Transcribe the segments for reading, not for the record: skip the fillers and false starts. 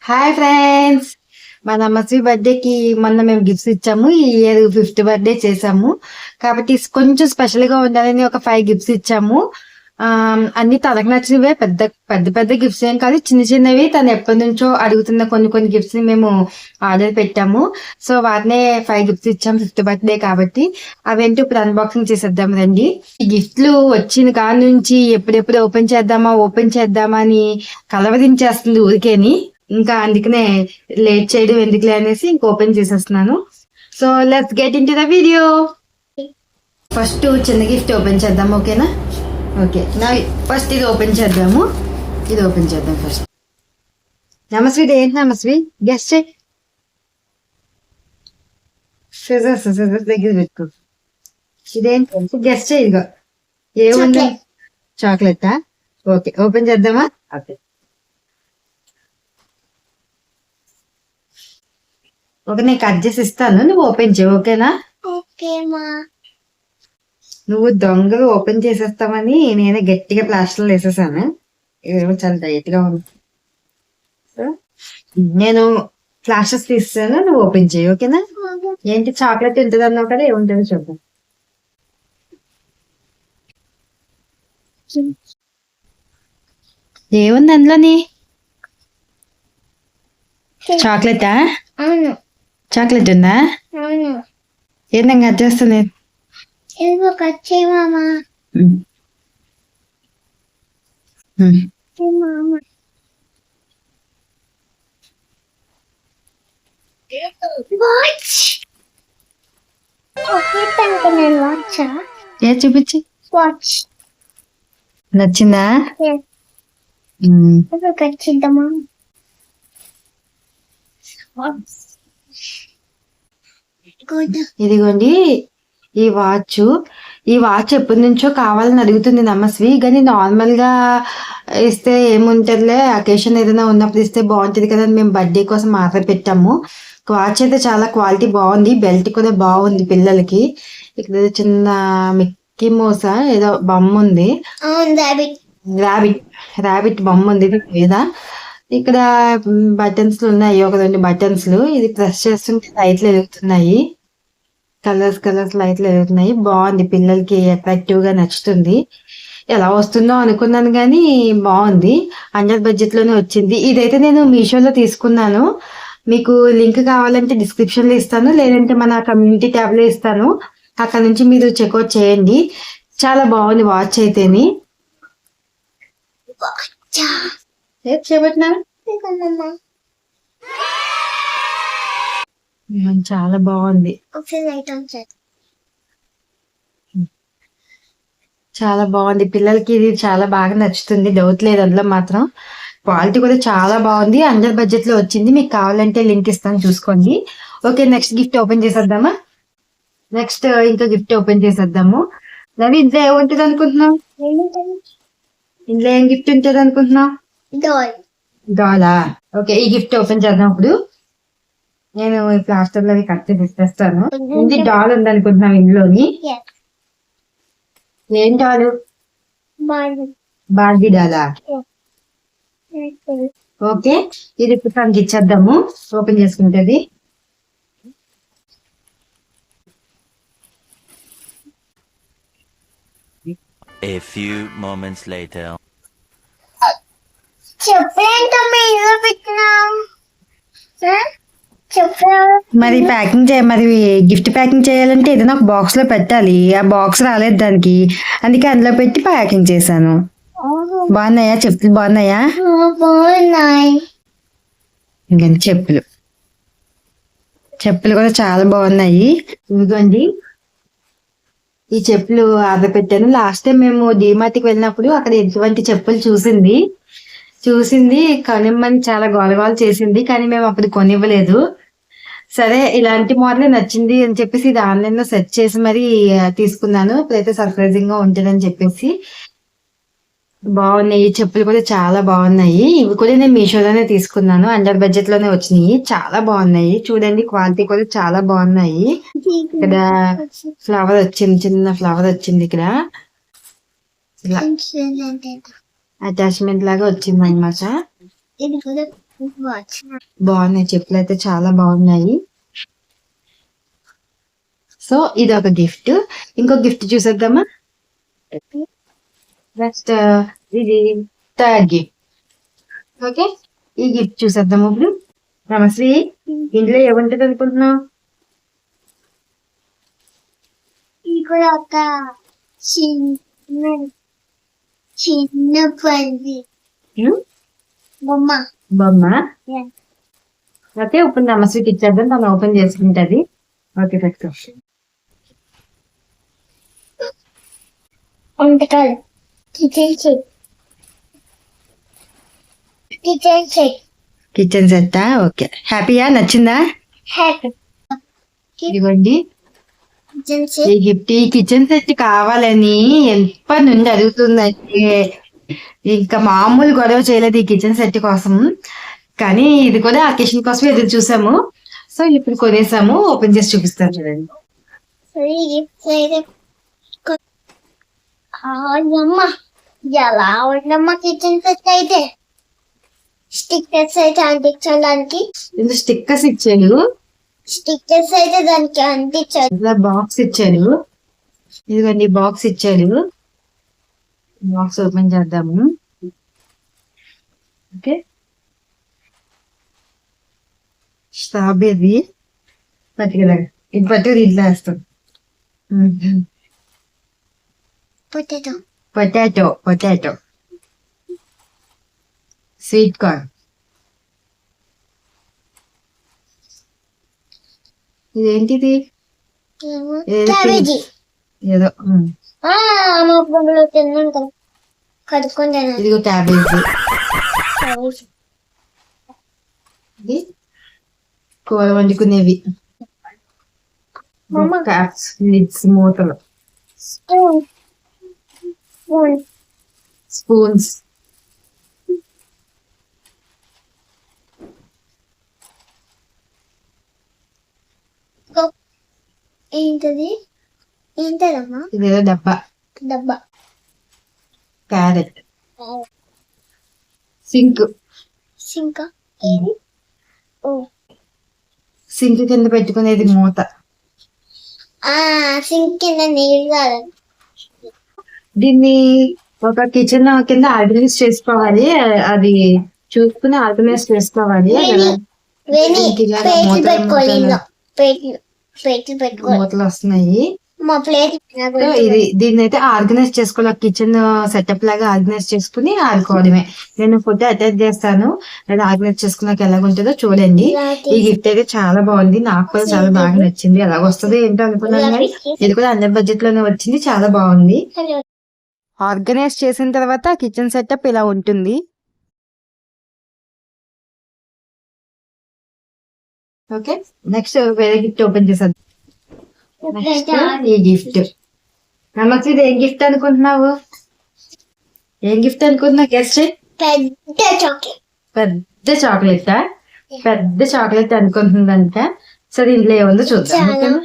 Hi friends! మా నమస్వి బర్త్డేకి మొన్న మేము గిఫ్ట్స్ ఇచ్చాము. ఈ ఇయర్ 5th బర్త్డే చేసాము. కాబట్టి కొంచెం స్పెషల్గా ఉండాలని ఒక 5 గిఫ్ట్స్ ఇచ్చాము. అన్ని తనకు నచ్చినవే, పెద్ద పెద్ద పెద్ద గిఫ్ట్స్ ఏం కాదు, చిన్న చిన్నవి. తను ఎప్పటి నుంచో అడుగుతున్న కొన్ని గిఫ్ట్స్ ని మేము ఆర్డర్ పెట్టాము. సో వాటినే 5 గిఫ్ట్స్ ఇచ్చాము 5th బర్త్డే కాబట్టి. అవేంటో ఇప్పుడు అన్బాక్సింగ్ చేసేద్దాం రండి. ఈ గిఫ్ట్లు వచ్చిన కాడ నుంచి ఎప్పుడెప్పుడు ఓపెన్ చేద్దామా అని కలవరించేస్తుంది ఊరికేని. ఇంకా అందుకనే లేట్ చేయడం ఎందుకులే అనేసి ఇంక ఓపెన్ చేసేస్తున్నాను. So let's get in to the video. First చిన్న గిఫ్ట్ ఓపెన్ చేద్దాం, ఓకేనా? ఓకే, నా ఫస్ట్ ఇది ఓపెన్ చేద్దాము. ఫస్ట్. నమస్వి ఏంటి నమస్వి? గెస్ట్ చేయి. సిజర్స్ దగ్గర పెట్టుకో. ఇదేంటి గెస్ట్ చేయి. ఇదిగో ఏముంది? చాక్లెటా? ఓకే, ఓపెన్ చేద్దామా? ఓకే, నేను కట్ చేసి ఇస్తాను, నువ్వు ఓపెన్ చేయి, ఓకేనా? నువ్వు దొంగగా ఓపెన్ చేసేస్తామని నేనే గట్టిగా ప్లాస్టర్లు వేసేసాను. ఇదేమో చాలా టైట్ గా ఉంది. నేను ప్లాస్టర్స్ తీస్తాను, నువ్వు ఓపెన్ చేయి, ఓకేనా? ఏంటి చాక్లెట్ ఉంటుంది అన్నావు కదా, ఏముంటుందో చూద్దాం. ఏముంది అందులోని? చాక్లెటా? చాక్లెట్ ఉందా? ఏంటంగా కట్ చేస్తాను. ఏ చూపించి. నచ్చిందా? ఇదిగోండి ఈ వాచ్ ఎప్పటి నుంచో కావాలని అడుగుతుంది నమస్వి, కానీ నార్మల్ గా ఇస్తే ఏముంటదిలే, అకేషన్ ఏదైనా ఉన్నప్పుడు ఇస్తే బాగుంటది కదా అని మేము బర్త్డే కోసం ఆర్డర్ పెట్టాము. వాచ్ అయితే చాలా క్వాలిటీ బాగుంది, బెల్ట్ కూడా బాగుంది పిల్లలకి. ఇక్కడ చిన్న మిక్కీ మౌస్ ఏదో బొమ్మ ఉంది, ర్యాబిట్ బొమ్మ ఉంది మీద. ఇక్కడ బటన్స్ ఉన్నాయి, ఒక 2 బటన్స్. ఇది ప్రెస్ చేస్తుంటే లైట్లు వెలుగుతున్నాయి, కలర్స్ లైట్లు వెలుగుతున్నాయి. బాగుంది, పిల్లలకి అట్రాక్టివ్ గా నచ్చుతుంది. ఎలా వస్తుందో అనుకున్నాను కానీ బాగుంది. అండర్ బడ్జెట్ లోనే వచ్చింది. ఇదైతే నేను మీషోలో తీసుకున్నాను. మీకు లింక్ కావాలంటే డిస్క్రిప్షన్ లో ఇస్తాను, లేదంటే మన కమ్యూనిటీ ట్యాబ్ లో ఇస్తాను. అక్కడ నుంచి మీరు చెక్అవుట్ చేయండి. చాలా బాగుంది వాచ్ అయితేని. చాలా బాగుంది, చాలా బాగుంది. పిల్లలకి ఇది చాలా బాగా నచ్చుతుంది, డౌట్ లేదు అందులో మాత్రం. క్వాలిటీ కూడా చాలా బాగుంది, అండర్ బడ్జెట్ లో వచ్చింది. మీకు కావాలంటే లింక్ ఇస్తాను, చూసుకోండి. ఓకే, నెక్స్ట్ గిఫ్ట్ ఓపెన్ చేసేద్దామా? ఇంకో గిఫ్ట్ ఓపెన్ చేసేద్దాము. రవి, ఇంట్లో ఏముంటుంది అనుకుంటున్నావు? ఇంట్లో ఏం గిఫ్ట్ ఉంటుంది అనుకుంటున్నావు? డాలా? ఓకే, ఈ గిఫ్ట్ ఓపెన్ చేద్దాం. ఇప్పుడు నేను ఈ ప్లాస్టర్ లో కట్ చేసి ఇస్తాను. ఇది డాల్ ఉంది అనుకుంటున్నావు ఇంట్లోని? ఏం డాలు? బార్బీ డాలా? ఓకే, ఇది ఇప్పుడు తనకి ఇచ్చేద్దాము, ఓపెన్ చేసుకుంటది. A few moments later. మరి గిఫ్ట్ ప్యాకింగ్ చేయాలంటే ఏదైనా ఒక బాక్స్ లో పెట్టాలి. ఆ బాక్స్ రాలేదు దానికి, అందుకే అందులో పెట్టి ప్యాకింగ్ చేశాను. బాగున్నాయా చెప్పులు? బాగున్నాయా? ఇంకా చెప్పులు కూడా చాలా బాగున్నాయి. ఇదిగోండి, ఈ చెప్పులు ఆర్డర్ పెట్టాను. లాస్ట్ టైం మేము డిమార్ట్కి వెళ్ళినప్పుడు అక్కడ ఎటువంటి చెప్పులు చూసింది కొనిమ్మని చాలా గోలగోల చేసింది, కానీ మేము అప్పుడు కొనివ్వలేదు. సరే, ఇలాంటి మోడల్ నచ్చింది అని చెప్పేసి ఇది ఆన్లైన్ లో సెర్చ్ చేసి మరి తీసుకున్నాను. ఇప్పుడైతే సర్ప్రైజింగ్ గా ఉంటుందని చెప్పేసి. బాగున్నాయి, చెప్పులు కూడా చాలా బాగున్నాయి. ఇవి కూడా నేను మీషోలోనే తీసుకున్నాను, అండర్ బడ్జెట్ లోనే వచ్చినాయి. చాలా బాగున్నాయి, చూడండి క్వాలిటీ కూడా చాలా బాగున్నాయి. ఇక్కడ ఫ్లవర్ వచ్చింది, చిన్న ఫ్లవర్ వచ్చింది. ఇక్కడ అటాచ్మెంట్ లాగా వచ్చింది అనమాట. ఇది కూడా వాచ్. బాగున్నాయి, చెప్పులు అయితే చాలా బాగున్నాయి. సో ఇది ఒక గిఫ్ట్. ఇంకో గిఫ్ట్ చూసేద్దామా? నెక్స్ట్ ఇది థర్డ్ గిఫ్ట్. ఓకే, ఈ గిఫ్ట్ చూసేద్దాం ఇప్పుడు. నమస్తే, ఇంట్లో ఏముంటది అనుకుంటున్నావు? ఇది కూడా ఒక చిన్న చిన్న పంది బొమ్మ. బొమ్మ. Yeah. ఓకే, ఇప్పుడు నమస్వికి ఇచ్చేద్దాం, తను ఓపెన్ చేసుకుంటది. ఓకే, పెట్టుకో. వంటకాలు kitchen set. Kitchen set kitchen set. Okay, హ్యాపీయా? నచ్చిందా? హ్యాపీ. ఇదిగోండి కిచెన్ ఈ సెట్ గిఫ్ట్. ఈ కిచెన్ సెట్ కావాలని ఎప్పటి నుండి అడుగుతుందంటే ఇంకా మామూలు గొడవ చేయలేదు ఈ కిచెన్ సెట్ కోసం. కానీ ఇది కూడా అకేషన్ కోసం ఎదురు చూసాము. సో ఇప్పుడు కొనేసాము, ఓపెన్ చేసి చూపిస్తాను చూడండి. అమ్మ ఎలా ఉండమ్మా కిచెన్ సెట్ అయితే. స్టిక్కర్స్ అయితే అంటించడానికి ఇందులో స్టిక్కర్స్ ఇచ్చారు, స్టిక్కర్స్ అయితే దానికి అంటించాలి. ఇలా బాక్స్ ఇచ్చారు. ఇదిగోండి బాక్స్ ఇచ్చారు. బాక్స్ ఓపెన్ చేద్దాము. ఓకే, స్ట్రాబెర్రీ పట్టుకురా, ఇది పట్టుకు దీంట్లో వేస్తాం. Potato potato, potato, sweet corn. ఇదేంటిది? క్యాబేజీ. ఏదో మా పొగలో తిన్నాను కదా, కడుక్కొని తిన్నాను. ఇదిగో క్యాబేజీ. ఇది కూర వండుకునేవి. మమ్మ. క్యాప్స్, లిడ్స్, మూతలు, స్పూన్ స్పూన్ స్పూన్స్. ఏంటది? ఏంటదమ్మా? ఇదేదో డబ్బా. డబ్బా. Carrot, sink. సింక. ఓ సింక్ కింద పెట్టుకునేది మూత. సింక్ కింద నీళ్ళు కాదు. దీన్ని ఒక కిచెన్ కింద ఆర్గనైజ్ చేసుకోవాలి. అది చూసుకుని ఆర్గనైజ్ చేసుకోవాలి. వేణి ఇలా ప్లేట్లు మూతలు పెట్టుకోవాలి. మూతలు. ఇందులో ప్లేట్లు పెట్టుకోవాలి. మూతలు వస్తున్నాయి. మా ప్లేట్ సో దీన్ని అయితే ఆర్గనైజ్ చేసుకోవాలి. కిచెన్ సెటప్ లాగా ఆర్గనైజ్ చేసుకుని ఆడుకోవడమే. నేను ఫోటో అటాచ్ చేస్తాను, లేదా ఆర్గనైజ్ చేసుకున్నాక ఎలాగుంటుందో చూడండి. ఈ గిఫ్ట్ అయితే చాలా బాగుంది, నాకు కూడా చాలా బాగా నచ్చింది. ఎలాగొస్తుందో ఏంటో అనుకున్నాను, కానీ ఇది కూడా అండర్ బడ్జెట్ లోనే వచ్చింది. చాలా బాగుంది. ఆర్గనైజ్ చేసిన తర్వాత కిచెన్ సెటప్ ఇలా ఉంటుంది. ఓకే, నెక్స్ట్ వేరే గిఫ్ట్ ఓపెన్ చేసేద్దాం. నెక్స్ట్ ఈ గిఫ్ట్. నమస్తే, ఇది ఏం గిఫ్ట్ అనుకుంటున్నావు? ఏం గిఫ్ట్ అనుకుంటున్నావు? గెస్ట్. పెద్ద చాక్లెట్. పెద్ద చాక్లెట్. పెద్ద చాక్లెట్ అనుకుంటుందంట. సరే, ఇంట్లో ఏముందో చూద్దాం. చాలా ఓకేనా?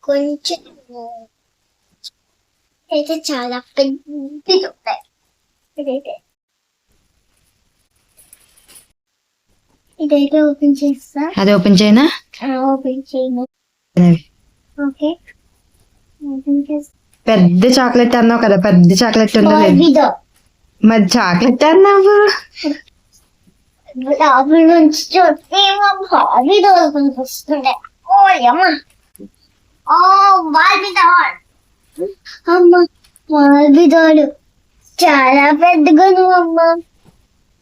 కొంచెం అయితే చాలా పెద్దది ఉంటాయి. ఇదైతే ఓపెన్ చేస్తా. అది ఓపెన్ చేయనా? ఓపెన్ చేయను. ఓకే, ఓపెన్ చేస్తా. పెద్ద చాక్లెట్ అన్నావు కదా, పెద్ద చాక్లెట్ ఉండదు. బార్బీడో. మరి చాక్లెట్ అన్నావు. లోపల నుంచి చూస్తే బార్బీడో వస్తుండే. ఓ అమ్మ, ఓ బార్బీడో. అమ్మ, బార్బీడోలు చాలా పెద్దగా అమ్మ.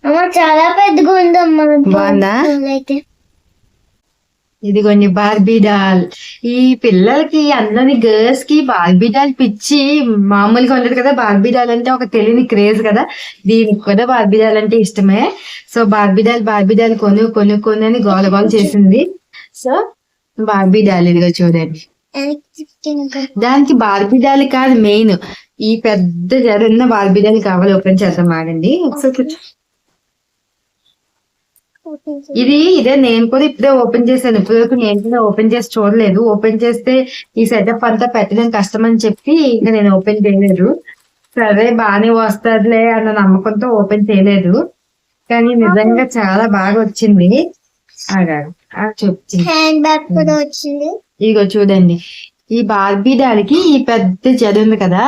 అమ్మ చాలా పెద్దగా ఉందమ్మా. బాగుందా? అయితే ఇదిగోండి బార్బీ డాల్. ఈ పిల్లలకి అందరి గర్ల్స్ కి బార్బీ డాల్ పిచ్చి మామూలుగా ఉండదు కదా. బార్బీ డాల్ అంటే ఒక తెలియని క్రేజ్ కదా, దీనికి కూడా బార్బీ డాల్ అంటే ఇష్టమే. సో బార్బీ డాల్ కొను కొను కొను అని గోల గోల చేసింది. సో బార్బీ డాల్ ఇదిగో చూడండి. దానికి బార్బీ డాల్ కాదు మెయిన్, ఈ పెద్ద జరున్న బార్బీ డాల్ కావాలి. ఓపెన్ చేద్దాం ఆడండి ఒకసారి. ఇదే నేను కూడా ఇప్పుడే ఓపెన్ చేశాను. ఇప్పటివరకు నేను కూడా ఓపెన్ చేసి చూడలేదు. ఓపెన్ చేస్తే ఈ సెటప్ అంతా పెట్టడం కష్టం అని చెప్పి ఇంకా నేను ఓపెన్ చేయలేదు. సరే బాగానే వస్తుందిలే అన్న నమ్మకంతో ఓపెన్ చేయలేదు. కానీ నిజంగా చాలా బాగా వచ్చింది. ఆగాడు చెప్తుంది. హ్యాండ్ బ్యాగ్ కూడా వచ్చింది. ఇగో చూడండి, ఈ బార్బీ డాల్కి ఈ పెద్ద జడ ఉంది కదా,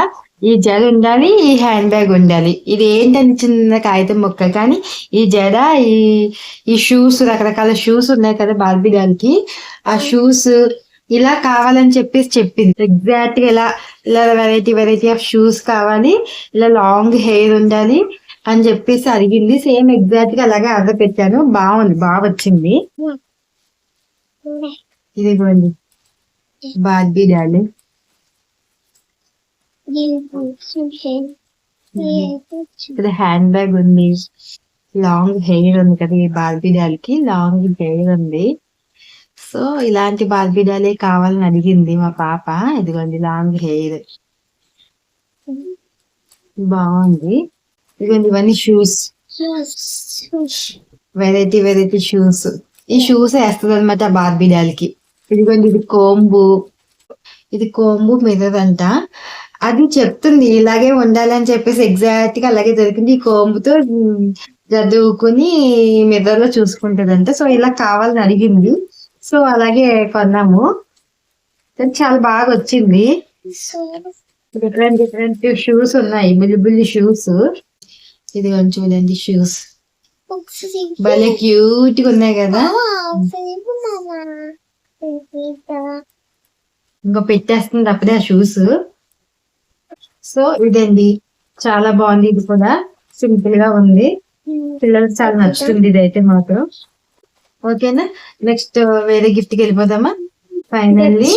ఈ జడ ఉండాలి, ఈ హ్యాండ్ బ్యాగ్ ఉండాలి. ఇది ఏంటని చిన్న కాగితం మొక్క, కానీ ఈ జడ ఈ షూస్, రకరకాల షూస్ ఉన్నాయి కదా బార్బీ డాల్కి, ఆ షూస్ ఇలా కావాలని చెప్పేసి చెప్పింది. ఎగ్జాక్ట్ గా ఇలా వెరైటీ ఆఫ్ షూస్ కావాలి, ఇలా లాంగ్ హెయిర్ ఉండాలి అని చెప్పేసి అడిగింది. సేమ్ ఎగ్జాక్ట్ గా అలాగే ఆర్డర్ పెట్టాను. బాగుంది, బాగా వచ్చింది. ఇదిగోండి బార్బీ డాల్. ఇక్కడ హ్యాండ్ బ్యాగ్ ఉంది, లాంగ్ హెయిర్ ఉంది కదా ఈ బార్బీ డాల్ కి, లాంగ్ హెయిర్ ఉంది. సో ఇలాంటి బార్బీ డాలే కావాలని అడిగింది మా పాప. ఇదిగోండి లాంగ్ హెయిర్, బాగుంది. ఇదిగోండి ఇవన్నీ షూస్, వెరైటీ షూస్. ఈ షూస్ వేస్తుంది అనమాట బార్బీ డాల్ కి. ఇదిగోండి ఇది కోంబు మిర్రర్ అంట. అది చెప్తుంది ఇలాగే ఉండాలని చెప్పేసి, ఎగ్జాక్ట్ గా అలాగే దొరికింది. ఈ కోంబుతో చదువుకుని మిర్రర్ లో చూసుకుంటదంట. సో ఇలా కావాలని అడిగింది, సో అలాగే కొన్నాము. చాలా బాగా వచ్చింది. డిఫరెంట్ షూస్ ఉన్నాయి, బుల్లి షూస్. ఇది చూడండి షూస్ భలే క్యూట్ గా ఉన్నాయి కదా. ఇంకా పెట్టేస్తుంది అప్పుడే ఆ షూస్. సో ఇదండి, చాలా బాగుంది. ఇది కూడా సింపుల్ గా ఉంది, పిల్లలకి చాలా నచ్చుతుంది ఇదైతే మాత్రం. ఓకేనా, నెక్స్ట్ వేరే గిఫ్ట్ కి వెళ్ళిపోదామా. ఫైనల్లీ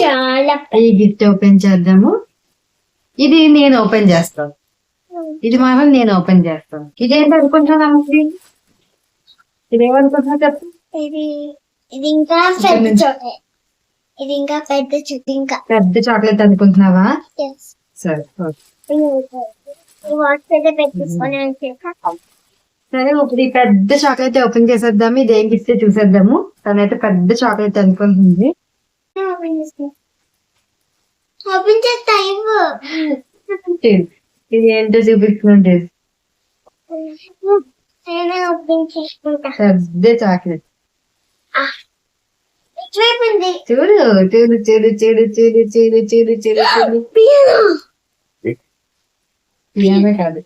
ఈ గిఫ్ట్ ఓపెన్ చేద్దాము. ఇది నేను ఓపెన్ చేస్తాను, ఇది మాత్రం నేను ఓపెన్ చేస్తాను. ఇదేంటి అనుకుంటున్నాను, ఇదేమనుకుంటున్నా చెప్పు. ఇది ఇంకా పెద్ద చాక్లెట్, ఇది ఇంకా పెద్ద చాక్లెట్ అనుకుంటున్నావా? సరే సరే, ఇప్పుడు ఈ పెద్ద చాక్లెట్ ఓపెన్ చేసేద్దాము. ఇది ఏం గిఫ్ట్ చూసేద్దాము. తనైతే పెద్ద చాక్లెట్ అనుకుంటుంది. ఇది ఏంటో చూపిస్తుంది, పెద్ద చాక్లెట్. చూడు చూడు చూడు చూడు చూడు చూడు చూడు చూడు చూడు. పియానో కాదు,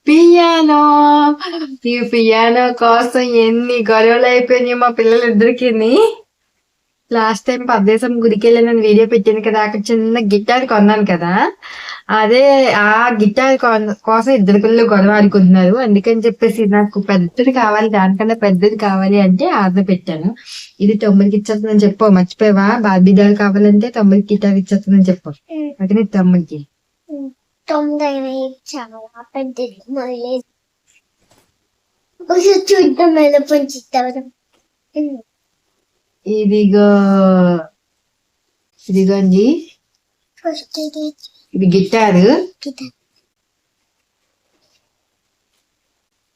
పియానో. ఈ పియానో కోసం ఎన్ని గొడవలు అయిపోయినాయి మా పిల్లలిద్దరికి. లాస్ట్ టైం పరదేశం గుడికి వెళ్ళి వీడియో పెట్టాను కదా, అక్కడ చిన్న గిటార్ కొన్నాను కదా, అదే ఆ గిటార్ కోసం ఇద్దరు పిల్లలు గొడవ ఆడుకుంటున్నారు. అందుకని చెప్పేసి నాకు పెద్దది కావాలి, దానికన్నా పెద్దది కావాలి అంటే ఆర్డర్ పెట్టాను. ఇది 9కి ఇచ్చేస్తుందని చెప్పు, మర్చిపోయావా? బార్బీ డాల్ కావాలంటే 9కి గిటార్ ఇచ్చేస్తుందని చెప్పు. అది నీ తమ్ముడికి. చూద్దాం ఎలా పంచిస్తారు. ఇదిగోండి, ఇది గిటారు.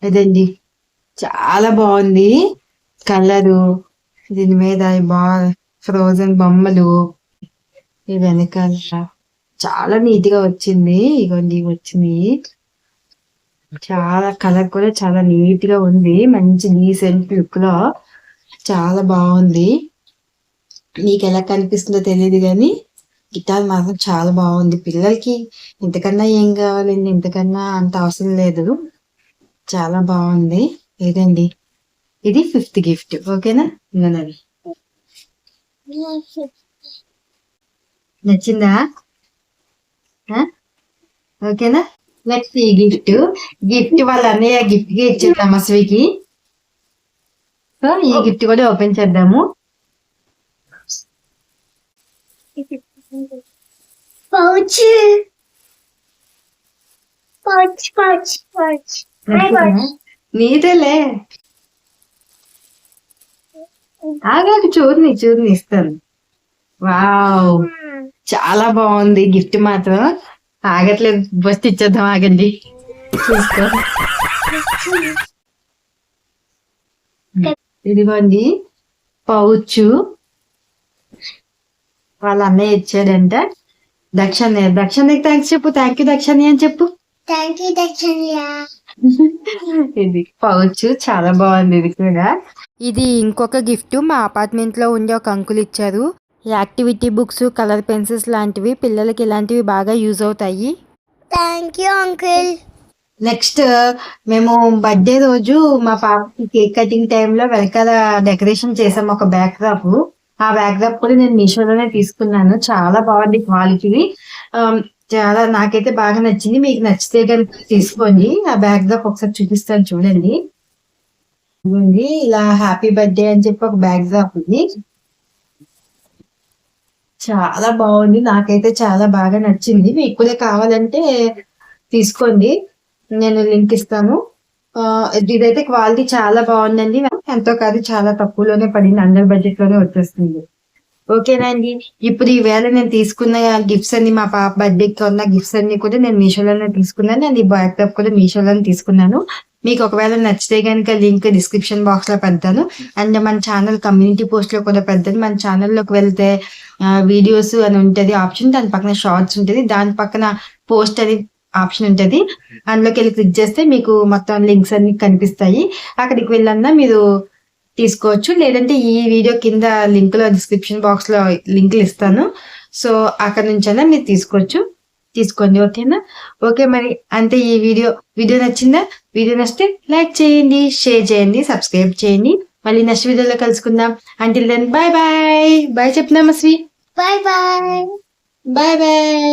ఇదండి, చాలా బాగుంది కలరు. దీని మీద ఫ్రోజన్ బొమ్మలు, ఈ వెనకాల చాలా నీట్ గా వచ్చింది. ఇగోండి వచ్చింది, చాలా కలర్ కూడా చాలా నీట్ గా ఉంది, మంచి డీసెంట్ లుక్ లో చాలా బాగుంది. నీకు ఎలా కనిపిస్తుందో తెలియదు కానీ గిటార్ మాత్రం చాలా బాగుంది. పిల్లలకి ఇంతకన్నా ఏం కావాలండి, ఇంతకన్నా అంత అవసరం లేదు, చాలా బాగుంది. ఇదండి, ఇది 5th గిఫ్ట్. ఓకేనా, ఇంకోనది నచ్చిందా? ఓకేనా, నెక్స్ట్ ఈ గిఫ్ట్ వాళ్ళ అన్నయ్య గిఫ్ట్ గా ఇచ్చేద్దాం అశ్వికి. సో ఈ గిఫ్ట్ కూడా ఓపెన్ చేద్దాము. నీదేలే, ఆగాక చూడని ఇస్తాను. వావ్, చాలా బాగుంది గిఫ్ట్ మాత్రం. ఆగట్లేదు, ఫస్ట్ ఇచ్చేద్దాం, ఆగండి చూసుకో. ఇదిగోండి పౌచ్, వాళ్ళ అన్నయ్య ఇచ్చాడంట. దక్షిణకి థ్యాంక్స్ చెప్పు. థ్యాంక్ యూ దక్షిణ అని చెప్పు. థ్యాంక్ యూ దక్షిణ. ఇది పౌచ్ చాలా బాగుంది. ఇది కూడా ఇది ఇంకొక గిఫ్ట్ మా అపార్ట్మెంట్ లో ఉండే ఒక అంకుల్ ఇచ్చారు. యాక్టివిటీ బుక్స్, కలర్ పెన్సిల్స్ లాంటివి పిల్లలకి ఇలాంటివి బాగా యూజ్ అవుతాయి. Thank you uncle. నెక్స్ట్ మేము బర్త్డే రోజు మా పాపకి కేక్ కటింగ్ టైంలో వెనకాల డెకరేషన్ చేసాము ఒక బ్యాక్ డ్రాప్. ఆ బ్యాక్ డ్రాప్ కూడా నేను మీషోలోనే తీసుకున్నాను. చాలా బాగుంది క్వాలిటీ. చాలా నాకైతే బాగా నచ్చింది. మీకు నచ్చితే కనుక తీసుకోండి. ఆ బ్యాక్ డ్రాప్ ఒకసారి చూపిస్తాను చూడండి. ఇలా హ్యాపీ బర్త్డే అని చెప్పి ఒక బ్యాక్ డ్రాప్ ఉంది. చాలా బాగుంది. నాకైతే చాలా బాగా నచ్చింది. మీకు కూడా కావాలంటే తీసుకోండి. నేను లింక్ ఇస్తాను. ఇదైతే క్వాలిటీ చాలా బాగుందండి. ఎంతో కాదు, చాలా తక్కువలోనే పడింది. అండర్ బడ్జెట్ లోనే వచ్చేస్తుంది. ఓకేనండి. ఇప్పుడు ఈవేళ నేను తీసుకున్న గిఫ్ట్స్ అన్ని, మా పాప బర్త్డేకి ఉన్న గిఫ్ట్స్ అన్ని కూడా నేను మీషోలోనే తీసుకున్నాను. అండ్ ఈ బ్యాక్ డ్రాప్ కూడా మీషోలోనే తీసుకున్నాను. మీకు ఒకవేళ నచ్చితే కనుక లింక్ డిస్క్రిప్షన్ బాక్స్ లో పెడతాను. అండ్ మన ఛానల్ కమ్యూనిటీ పోస్ట్ లో కూడా పెడతాను. మన ఛానల్లోకి వెళ్తే వీడియోస్ అని ఉంటది ఆప్షన్. దాని పక్కన షార్ట్స్ ఉంటది. దాని పక్కన పోస్ట్ అని ఆప్షన్ ఉంటది. అందులోకి వెళ్ళి క్లిక్ చేస్తే మీకు మొత్తం లింక్స్ అన్ని కనిపిస్తాయి. అక్కడికి వెళ్ళన్నా మీరు తీసుకోవచ్చు. లేదంటే ఈ వీడియో కింద లింక్ లో డిస్క్రిప్షన్ బాక్స్ లో లింకులు ఇస్తాను. సో అక్కడ నుంచైనా మీరు తీసుకోండి. ఓకేనా? ఓకే, మరి అంతే. ఈ వీడియో నచ్చిందా? వీడియో నచ్చితే లైక్ చేయండి, షేర్ చేయండి, సబ్స్క్రైబ్ చేయండి. మళ్ళీ నెక్స్ట్ వీడియోలో కలుసుకుందాం. Until then bye bye. Bye చెప్తున్నామా Sri? Bye bye. Bye bye.